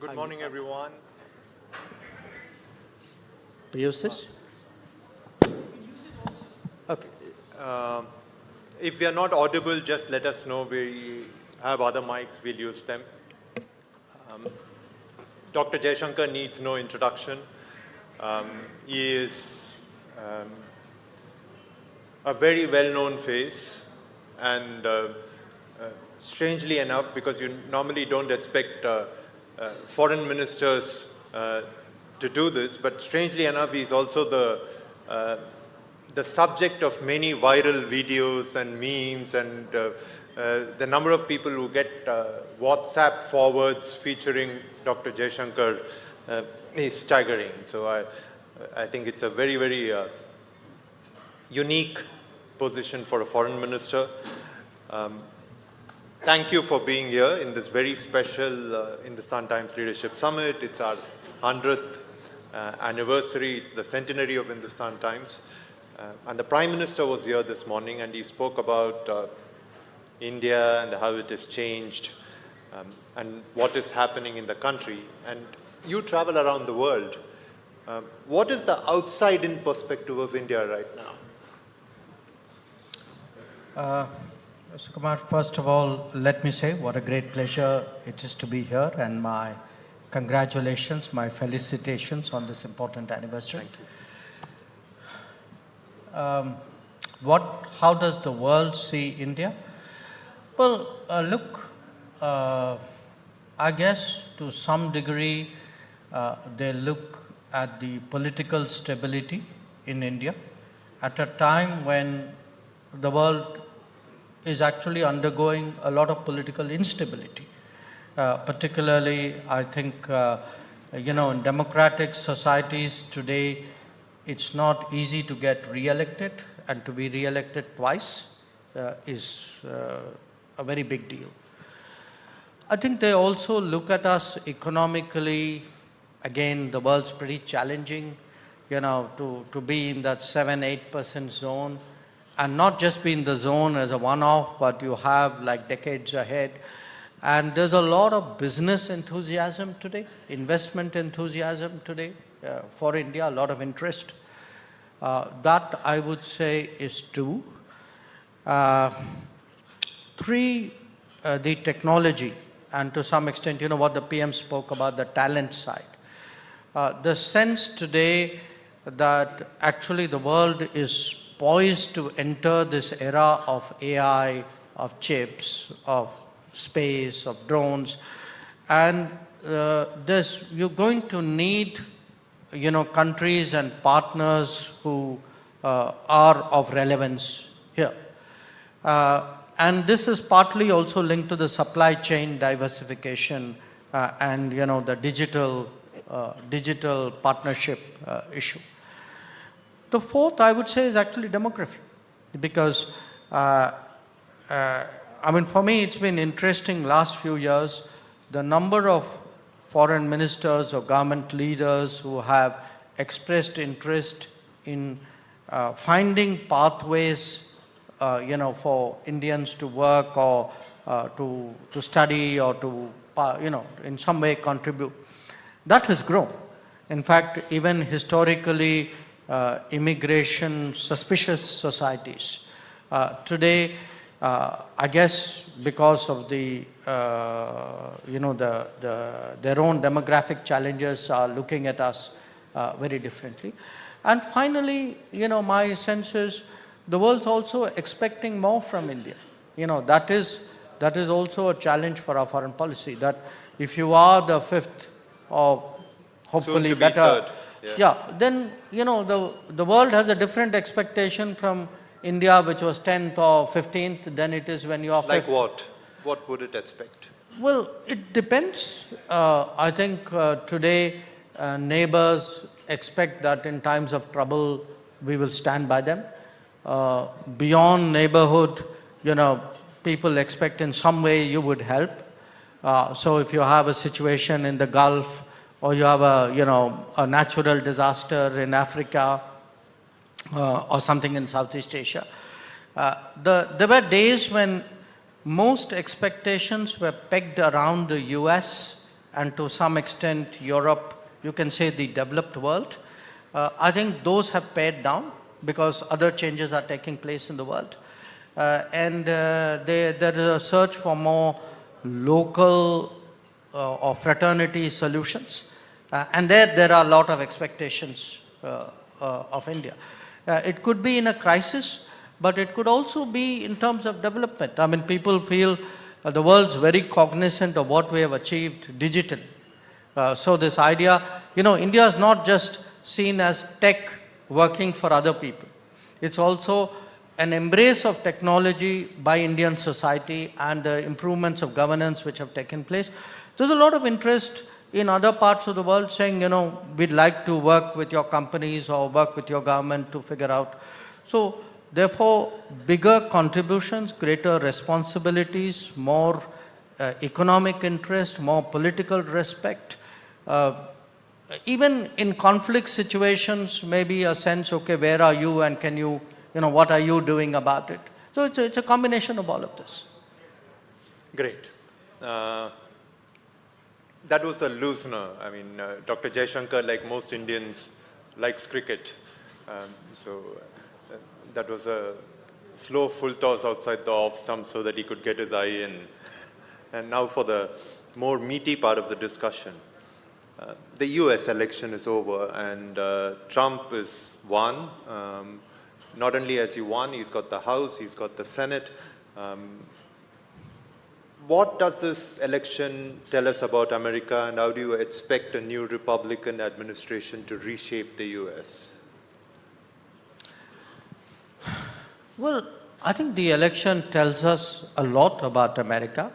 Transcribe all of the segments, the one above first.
Good morning, everyone. Use this? Okay. If we are not audible, just let us know. We have other mics, we'll use them. Dr. Jaishankar needs no introduction. He is a very well-known face, and strangely enough, because you normally don't expect foreign ministers to do this, but strangely enough, he's also the subject of many viral videos and memes, and the number of people who get WhatsApp forwards featuring Dr. Jaishankar is staggering. So I think it's a very, very unique position for a foreign minister. Thank you for being here in this very special Hindustan Times Leadership Summit. It's our 100th anniversary, the centenary of Hindustan Times. And the Prime Minister was here this morning, and he spoke about India and how it has changed and what is happening in the country. And you travel around the world. What is the outside-in perspective of India right now? Mr. Kumar, first of all, let me say what a great pleasure it is to be here, and my congratulations, my felicitations on this important anniversary. Thank you. How does the world see India? Well, look, I guess to some degree they look at the political stability in India at a time when the world is actually undergoing a lot of political instability. Particularly, I think, in democratic societies today, it's not easy to get re-elected, and to be re-elected twice is a very big deal. I think they also look at us economically. Again, the world's pretty challenging, to be in that 7-8% zone, and not just be in the zone as a one-off, but you have like decades ahead. And there's a lot of business enthusiasm today, investment enthusiasm today for India, a lot of interest. That I would say is two. Three, the technology, and to some extent, what the PM spoke about, the talent side. The sense today that actually the world is poised to enter this era of AI, of chips, of space, of drones, and you're going to need, countries and partners who are of relevance here. And this is partly also linked to the supply chain diversification and, the digital partnership issue. The fourth, I would say, is actually demography, because for me, it's been interesting last few years, the number of foreign ministers or government leaders who have expressed interest in finding pathways, for Indians to work or to study or to, in some way contribute. That has grown. In fact, even historically, immigration suspicious societies. Today, I guess because of their own demographic challenges are looking at us very differently. And finally, my sense is the world's also expecting more from India. That is also a challenge for our foreign policy, that if you are the fifth or hopefully better, then, the world has a different expectation from India, which was 10th or 15th, than it is when you are 5th. Like what? What would it expect? Well, it depends. I think today neighbors expect that in times of trouble, we will stand by them. Beyond neighborhood, people expect in some way you would help. So if you have a situation in the Gulf, or you have a natural disaster in Africa, or something in Southeast Asia. There were days when most expectations were pegged around the US and to some extent Europe, you can say the developed world, I think those have pared down because other changes are taking place in the world. There is a search for more local or fraternity solutions. And there are a lot of expectations of India. It could be in a crisis, but it could also be in terms of development. I mean, people feel the world's very cognizant of what we have achieved digitally. So this idea, India is not just seen as tech working for other people. It's also an embrace of technology by Indian society and the improvements of governance which have taken place. There's a lot of interest in other parts of the world saying, we'd like to work with your companies or work with your government to figure out. So therefore, bigger contributions, greater responsibilities, more economic interest, more political respect. Even in conflict situations, maybe a sense, okay, where are you and can you, what are you doing about it? So it's a combination of all of this. Great. That was a loosener. I mean, Dr. Jaishankar, like most Indians, likes cricket. That was a slow full toss outside the off stump so that he could get his eye in. And now for the more meaty part of the discussion. The US election is over and Trump is won. Not only has he won, he's got the House, he's got the Senate. What does this election tell us about America, and how do you expect a new Republican administration to reshape the US? Well, I think the election tells us a lot about America.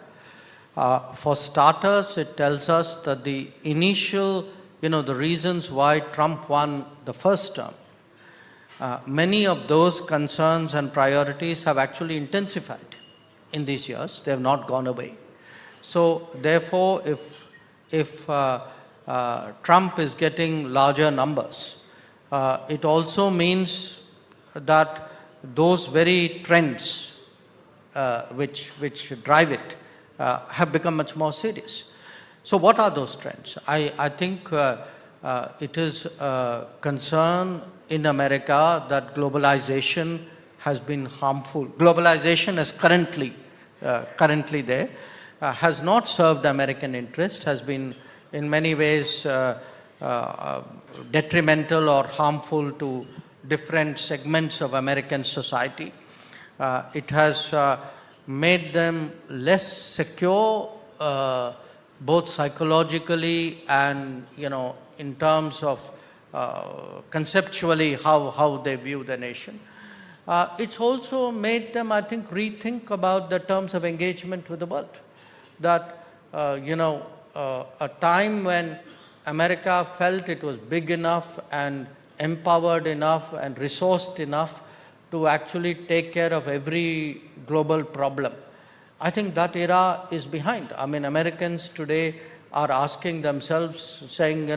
For starters, it tells us that the initial, the reasons why Trump won the first term, many of those concerns and priorities have actually intensified in these years. They have not gone away. So therefore, if Trump is getting larger numbers, it also means that those very trends which drive it have become much more serious. So what are those trends? I think it is a concern in America that globalization has been harmful. Globalization is currently there, has not served American interest, has been in many ways detrimental or harmful to different segments of American society. It has made them less secure, both psychologically and, in terms of conceptually how they view the nation. It's also made them, I think, rethink about the terms of engagement with the world. That, a time when America felt it was big enough and empowered enough and resourced enough to actually take care of every global problem. I think that era is behind. I mean, Americans today are asking themselves, saying,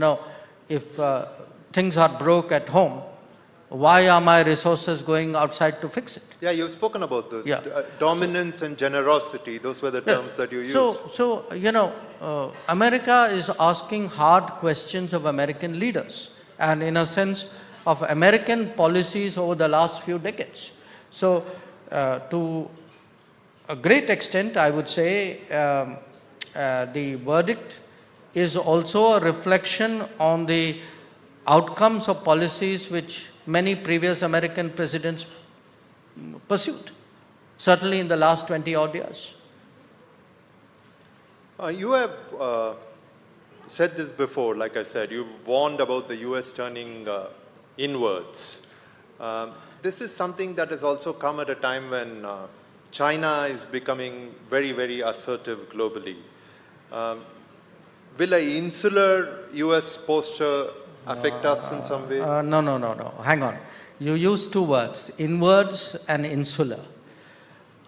if things are broke at home, why are my resources going outside to fix it? Yeah, you've spoken about those. Yeah. Dominance and generosity, those were the terms that you used. So, America is asking hard questions of American leaders and, in a sense, of American policies over the last few decades. So, to a great extent, I would say, the verdict is also a reflection on the outcomes of policies which many previous American presidents pursued, certainly in the last 20-odd years. You have said this before, like I said, you've warned about the US turning inwards. This is something that has also come at a time when China is becoming very, very assertive globally. Will an insular US posture affect us in some way? No. Hang on. You used two words, inwards and insular.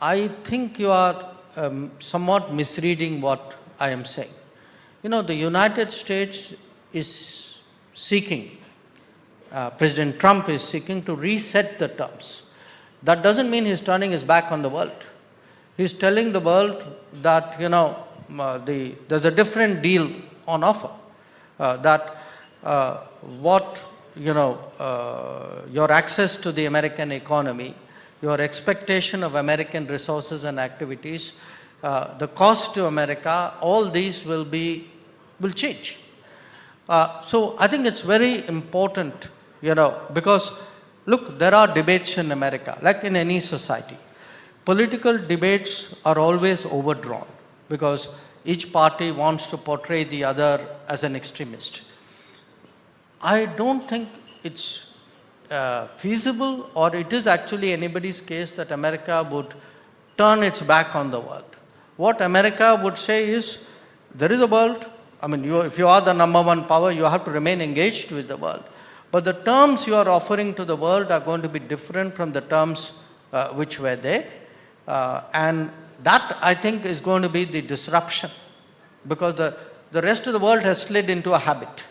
I think you are somewhat misreading what I am saying. The United States is seeking, President Trump is seeking to reset the terms. That doesn't mean he's turning his back on the world. He's telling the world that, there's a different deal on offer. That what, your access to the American economy, your expectation of American resources and activities, the cost to America, all these will change. So I think it's very important, because look, there are debates in America, like in any society. Political debates are always overdrawn because each party wants to portray the other as an extremist. I don't think it's feasible, or it is actually anybody's case, that America would turn its back on the world. What America would say is, there is a world. I mean, if you are the number one power, you have to remain engaged with the world. But the terms you are offering to the world are going to be different from the terms which were there. And that, I think, is going to be the disruption, because the rest of the world has slid into a habit.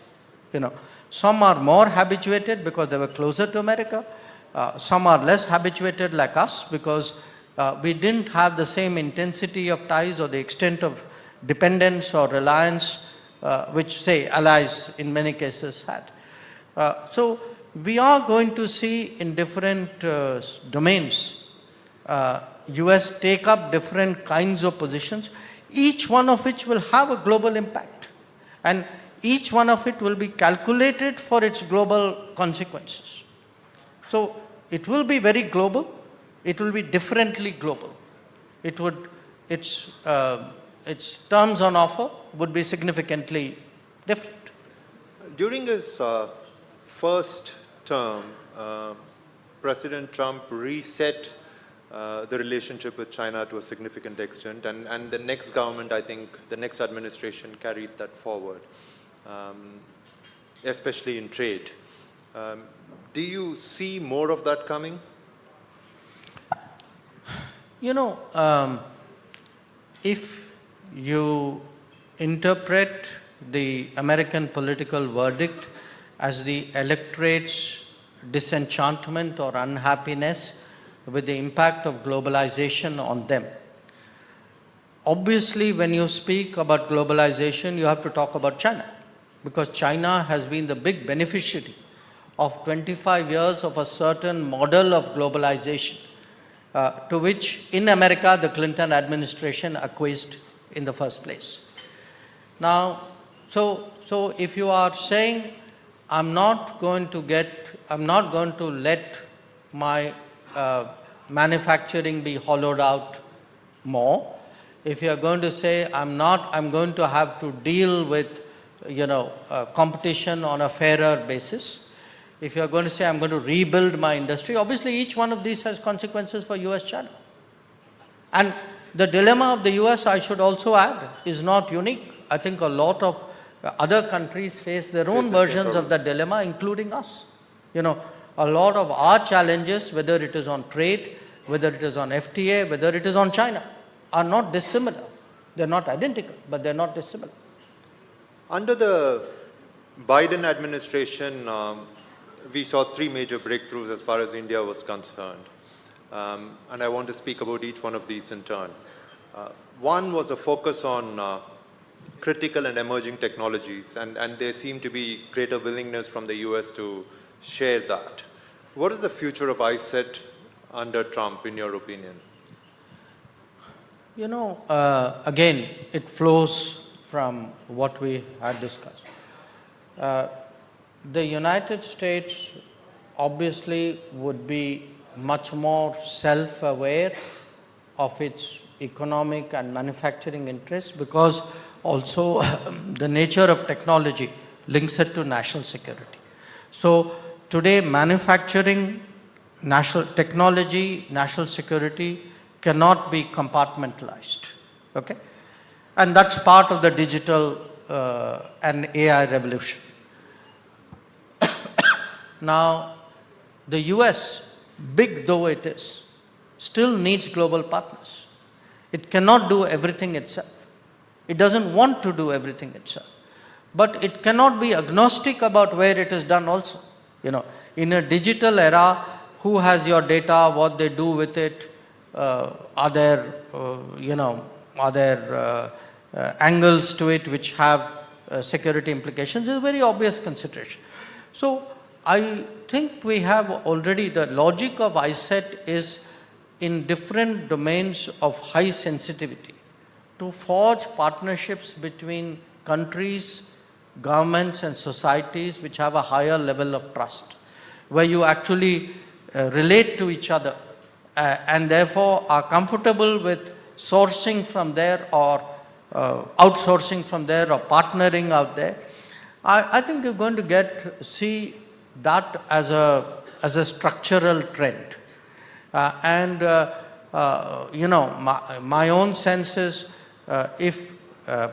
Some are more habituated because they were closer to America. Some are less habituated like us because we didn't have the same intensity of ties or the extent of dependence or reliance which, say, allies in many cases had. So we are going to see in different domains US take up different kinds of positions, each one of which will have a global impact. And each one of it will be calculated for its global consequences. So it will be very global. It will be differently global. Its terms on offer would be significantly different. During his first term, President Trump reset the relationship with China to a significant extent, and the next government, I think, the next administration carried that forward, especially in trade. Do you see more of that coming? If you interpret the American political verdict as the electorate's disenchantment or unhappiness with the impact of globalization on them. Obviously, when you speak about globalization, you have to talk about China, because China has been the big beneficiary of 25 years of a certain model of globalization, to which in America the Clinton administration acquiesced in the first place. Now, so if you are saying, I'm not going to let my manufacturing be hollowed out more. If you are going to say, I'm going to have to deal with, competition on a fairer basis. If you are going to say, I'm going to rebuild my industry, obviously each one of these has consequences for US-China. And the dilemma of the US, I should also add, is not unique. I think a lot of other countries face their own versions of the dilemma, including us. A lot of our challenges, whether it is on trade, whether it is on FTA, whether it is on China, are not dissimilar. They're not identical, but they're not dissimilar. Under the Biden administration, we saw three major breakthroughs as far as India was concerned. And I want to speak about each one of these in turn. One was a focus on critical and emerging technologies, and there seemed to be greater willingness from the US to share that. What is the future of ISET under Trump, in your opinion? Again, it flows from what we had discussed. The United States obviously would be much more self-aware of its economic and manufacturing interests, because also the nature of technology links it to national security. So today, manufacturing, national technology, national security cannot be compartmentalized. Okay? And that's part of the digital and AI revolution. Now, the US, big though it is, still needs global partners. It cannot do everything itself. It doesn't want to do everything itself. But it cannot be agnostic about where it is done also. In a digital era, who has your data, what they do with it, are there angles to it which have security implications is a very obvious consideration. So I think we have already, the logic of ISET is in different domains of high sensitivity to forge partnerships between countries, governments and societies which have a higher level of trust, where you actually relate to each other and therefore are comfortable with sourcing from there or outsourcing from there or partnering out there. I think you're going to see that as a structural trend. My own sense is if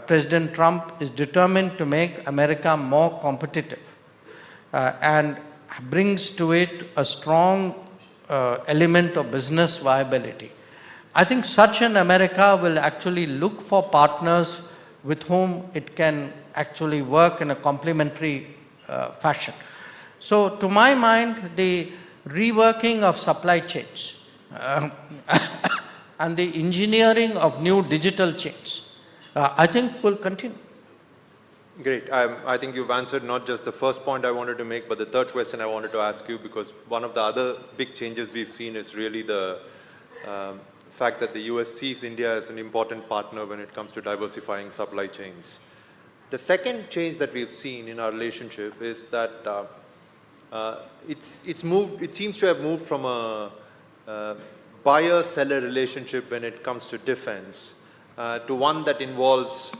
President Trump is determined to make America more competitive and brings to it a strong element of business viability, I think such an America will actually look for partners with whom it can actually work in a complementary fashion. So to my mind, the reworking of supply chains and the engineering of new digital chains, I think will continue. Great. I think you've answered not just the first point I wanted to make, but the third question I wanted to ask you, because one of the other big changes we've seen is really the fact that the US sees India as an important partner when it comes to diversifying supply chains. The second change that we've seen in our relationship is that it seems to have moved from a buyer-seller relationship when it comes to defense to one that involves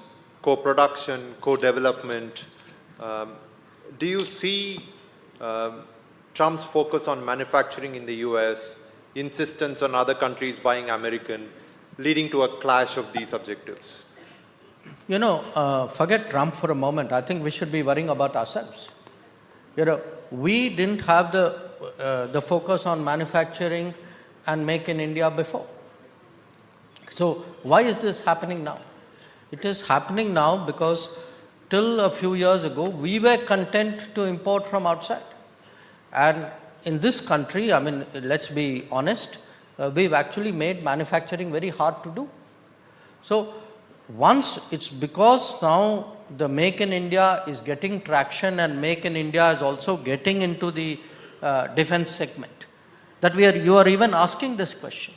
co-production, co-development. Do you see Trump's focus on manufacturing in the US, insistence on other countries buying American, leading to a clash of these objectives? Forget Trump for a moment. I think we should be worrying about ourselves. We didn't have the focus on manufacturing and make in India before. So why is this happening now? It is happening now because till a few years ago, we were content to import from outside. And in this country, I mean, let's be honest, we've actually made manufacturing very hard to do. So once it's because now the Make in India is getting traction and Make in India is also getting into the defense segment, that you are even asking this question.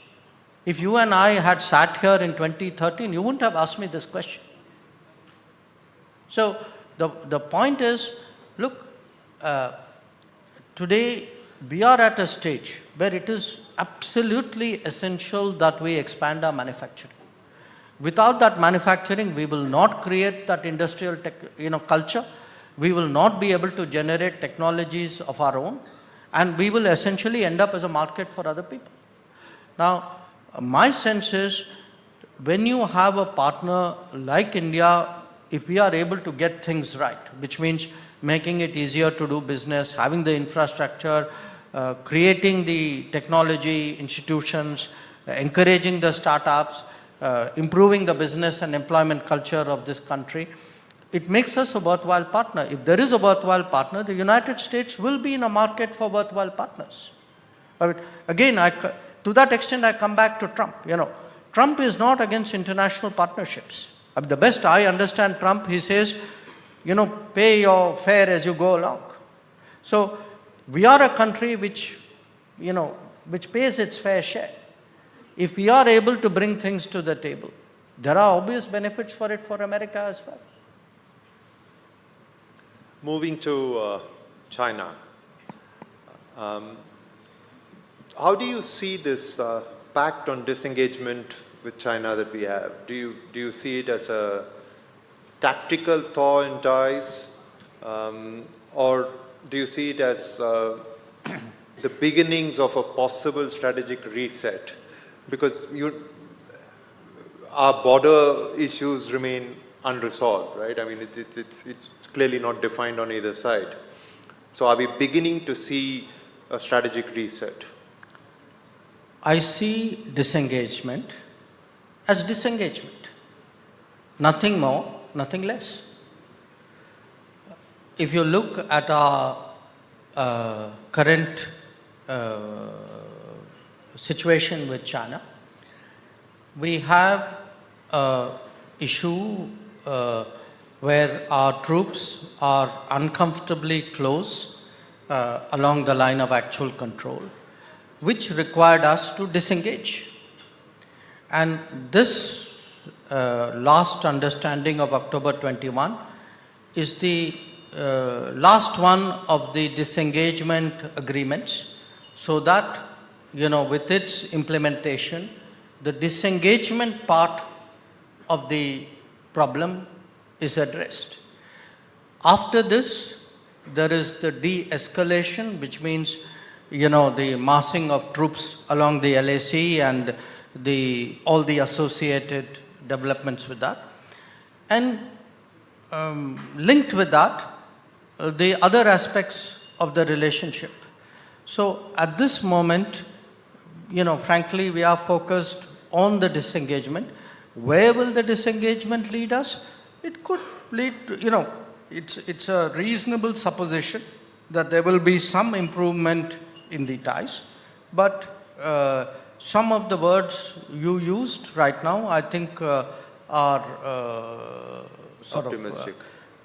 If you and I had sat here in 2013, you wouldn't have asked me this question. So the point is, look, today we are at a stage where it is absolutely essential that we expand our manufacturing. Without that manufacturing, we will not create that industrial culture. We will not be able to generate technologies of our own, and we will essentially end up as a market for other people. Now, my sense is, when you have a partner like India, if we are able to get things right, which means making it easier to do business, having the infrastructure, creating the technology institutions, encouraging the startups, improving the business and employment culture of this country, it makes us a worthwhile partner. If there is a worthwhile partner, the United States will be in a market for worthwhile partners. Again, to that extent, I come back to Trump. Trump is not against international partnerships. The best I understand Trump, he says, pay your fare as you go along. So we are a country which pays its fair share. If we are able to bring things to the table, there are obvious benefits for it for America as well. Moving to China, how do you see this pact on disengagement with China that we have? Do you see it as a tactical thaw in ties, or do you see it as the beginnings of a possible strategic reset? Because our border issues remain unresolved, right? I mean, it's clearly not defined on either side. So are we beginning to see a strategic reset? I see disengagement as disengagement. Nothing more, nothing less. If you look at our current situation with China, we have an issue where our troops are uncomfortably close along the line of actual control, which required us to disengage. And this last understanding of October 21 is the last one of the disengagement agreements, so that, with its implementation, the disengagement part of the problem is addressed. After this, there is the de-escalation, which means, the massing of troops along the LAC and all the associated developments with that. And linked with that, the other aspects of the relationship. So at this moment, frankly, we are focused on the disengagement. Where will the disengagement lead us? It could lead to, it's a reasonable supposition that there will be some improvement in the ties. But some of the words you used right now, I think, are optimistic.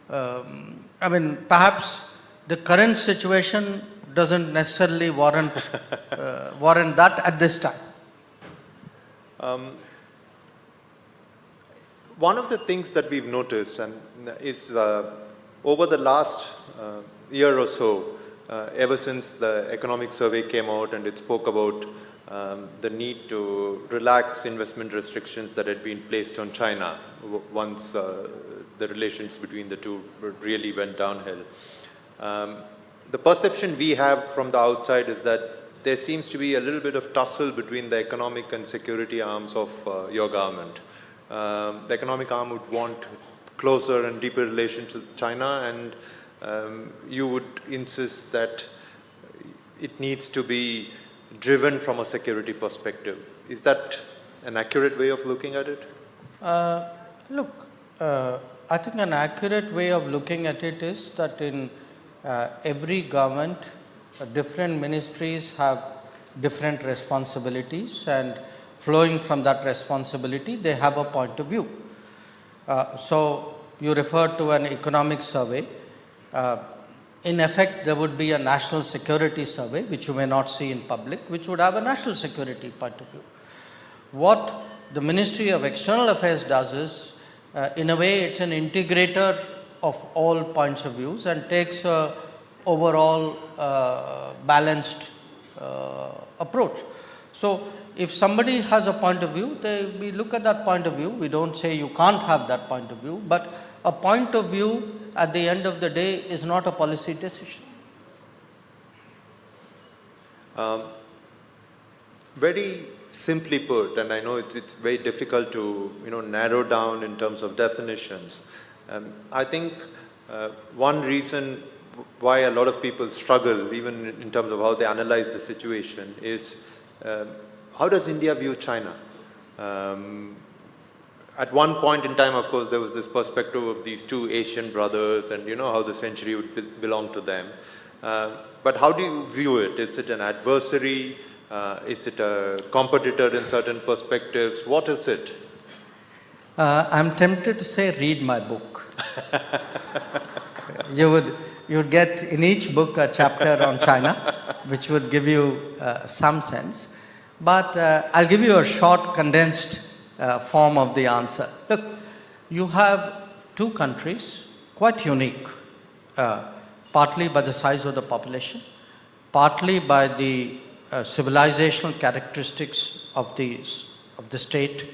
Perhaps the current situation doesn't necessarily warrant that at this time. One of the things that we've noticed is over the last year or so, ever since the economic survey came out and it spoke about the need to relax investment restrictions that had been placed on China once the relations between the two really went downhill. The perception we have from the outside is that there seems to be a little bit of tussle between the economic and security arms of your government. The economic arm would want closer and deeper relations with China, and you would insist that it needs to be driven from a security perspective. Is that an accurate way of looking at it? I think an accurate way of looking at it is that in every government, different ministries have different responsibilities, and flowing from that responsibility, they have a point of view. So you referred to an economic survey. In effect, there would be a national security survey, which you may not see in public, which would have a national security point of view. What the Ministry of External Affairs does is, in a way, it's an integrator of all points of views and takes a overall balanced approach. So if somebody has a point of view, we look at that point of view. We don't say you can't have that point of view, but a point of view at the end of the day is not a policy decision. Very simply put, and I know it's very difficult to narrow down in terms of definitions. I think one reason why a lot of people struggle, even in terms of how they analyze the situation, is how does India view China? At one point in time, of course, there was this perspective of these two Asian brothers and how the century would belong to them. But how do you view it? Is it an adversary? Is it a competitor in certain perspectives? What is it? I'm tempted to say read my book. You would get in each book a chapter on China, which would give you some sense. But I'll give you a short, condensed form of the answer. Look, you have two countries, quite unique, partly by the size of the population, partly by the civilizational characteristics of the state,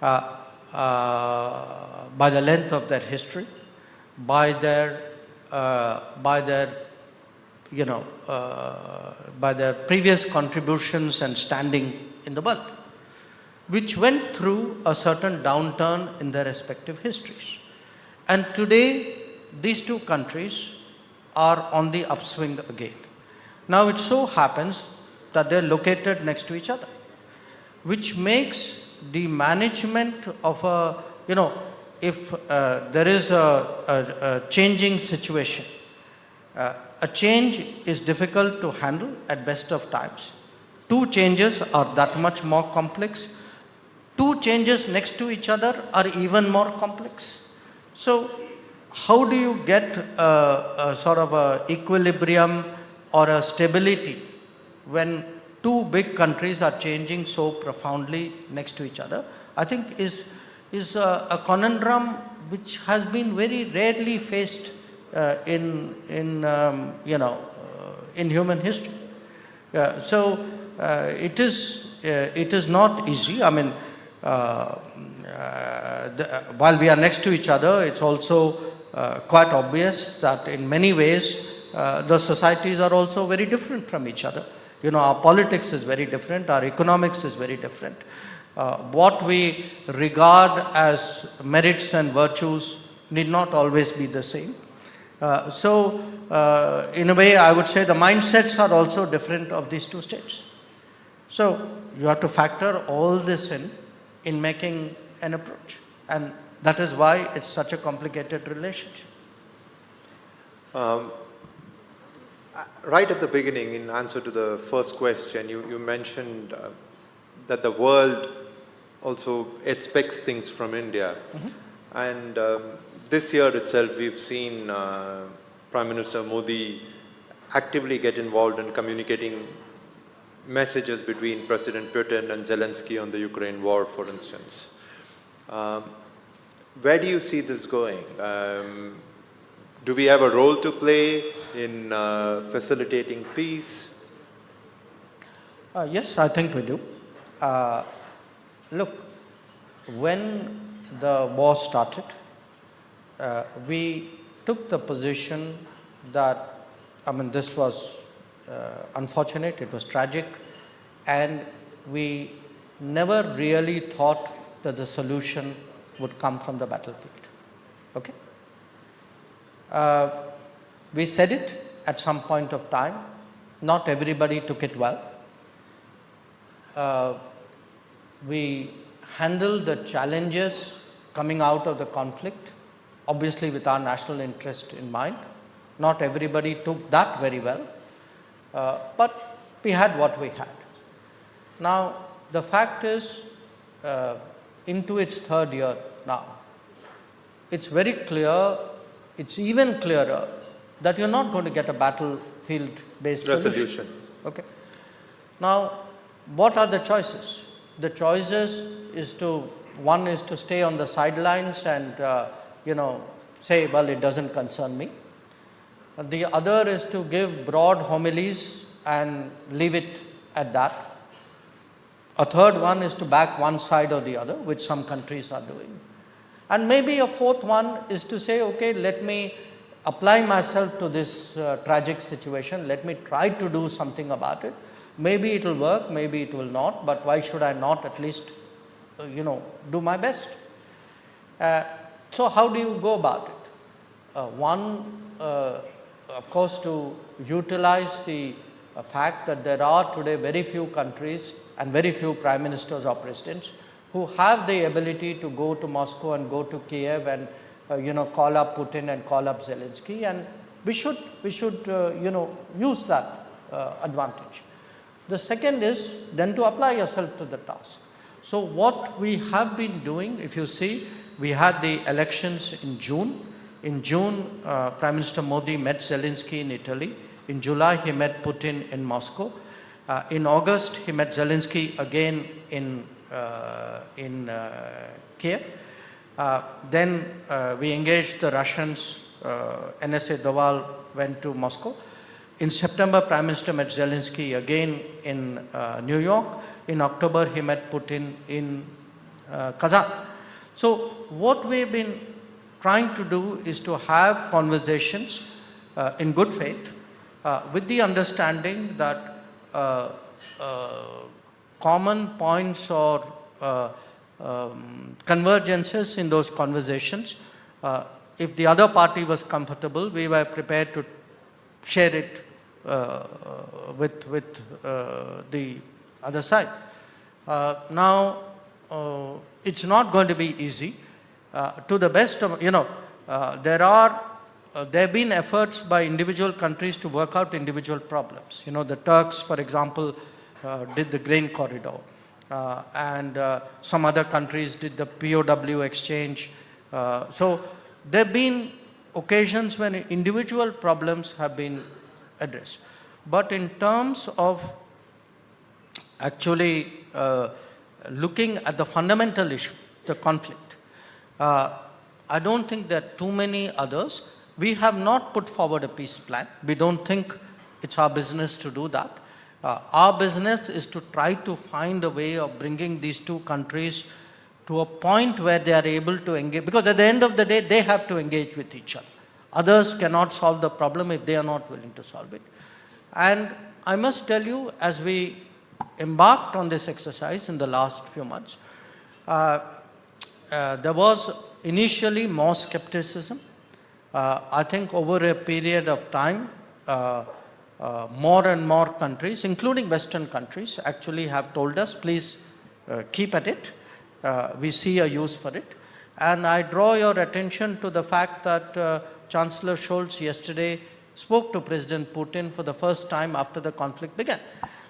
by the length of their history, by their previous contributions and standing in the world, which went through a certain downturn in their respective histories. And today, these two countries are on the upswing again. Now, it so happens that they're located next to each other, which makes the management of if there is a changing situation, a change is difficult to handle at best of times. Two changes are that much more complex. Two changes next to each other are even more complex. So how do you get a sort of a equilibrium or a stability when two big countries are changing so profoundly next to each other? I think is a conundrum which has been very rarely faced in human history. It is not easy. I mean, while we are next to each other, it's also quite obvious that in many ways the societies are also very different from each other. Our politics is very different, our economics is very different. What we regard as merits and virtues need not always be the same. In a way, I would say the mindsets are also different of these two states. So you have to factor all this in making an approach. And that is why it's such a complicated relationship. Right at the beginning, in answer to the first question, you mentioned that the world also expects things from India. Mm-hmm. And this year itself, we've seen Prime Minister Modi actively get involved in communicating messages between President Putin and Zelensky on the Ukraine war, for instance. Where do you see this going? Do we have a role to play in facilitating peace? Yes, I think we do. Look, when the war started, we took the position that, this was unfortunate, it was tragic, and we never really thought that the solution would come from the battlefield. Okay? We said it at some point of time. Not everybody took it well. We handled the challenges coming out of the conflict, obviously with our national interest in mind. Not everybody took that very well, but we had what we had. Now, the fact is, into its third year now, it's very clear, it's even clearer that you're not going to get a battlefield-based solution. Okay. Now, what are the choices? The choices is one is to stay on the sidelines and, say, well, it doesn't concern me. The other is to give broad homilies and leave it at that. A third one is to back one side or the other, which some countries are doing. And maybe a fourth one is to say, okay, let me apply myself to this tragic situation. Let me try to do something about it. Maybe it will work, maybe it will not, but why should I not at least, do my best? So how do you go about it? One, of course, to utilize the fact that there are today very few countries and very few prime ministers or presidents who have the ability to go to Moscow and go to Kiev and call up Putin and call up Zelensky, and we should use that advantage. The second is then to apply yourself to the task. So what we have been doing, if you see, we had the elections in June. In June, Prime Minister Modi met Zelensky in Italy. In July, he met Putin in Moscow. In August, he met Zelensky again in Kiev. Then we engaged the Russians. NSA Doval went to Moscow. In September, Prime Minister met Zelensky again in New York. In October, he met Putin in Kazan. So what we've been trying to do is to have conversations in good faith with the understanding that common points or convergences in those conversations, if the other party was comfortable, we were prepared to share it with the other side. Now, it's not going to be easy. To the best of, there have been efforts by individual countries to work out individual problems. The Turks, for example, did the grain corridor. And some other countries did the POW exchange. So there have been occasions when individual problems have been addressed. But in terms of actually looking at the fundamental issue, the conflict, I don't think there are too many others. We have not put forward a peace plan. We don't think it's our business to do that. Our business is to try to find a way of bringing these two countries to a point where they are able to engage, because at the end of the day, they have to engage with each other. Others cannot solve the problem if they are not willing to solve it. And I must tell you, as we embarked on this exercise in the last few months, there was initially more skepticism. I think over a period of time, more and more countries, including Western countries, actually have told us, please keep at it. We see a use for it. And I draw your attention to the fact that Chancellor Scholz yesterday spoke to President Putin for the first time after the conflict began.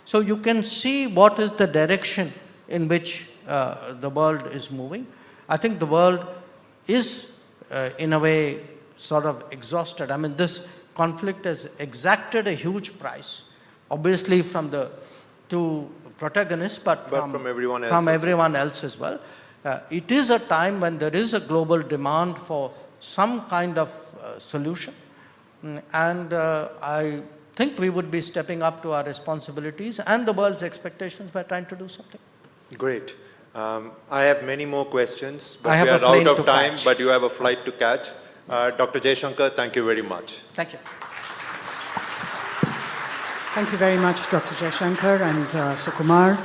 So you can see what is the direction in which the world is moving. I think the world is, in a way, sort of exhausted. I mean, this conflict has exacted a huge price, obviously from the two protagonists, but from everyone else as well. It is a time when there is a global demand for some kind of solution. And I think we would be stepping up to our responsibilities and the world's expectations by trying to do something. Great. I have many more questions, but we are out of time, but you have a flight to catch. Dr. Jaishankar, thank you very much. Thank you. Thank you very much, Dr. Jaishankar and Sukumar.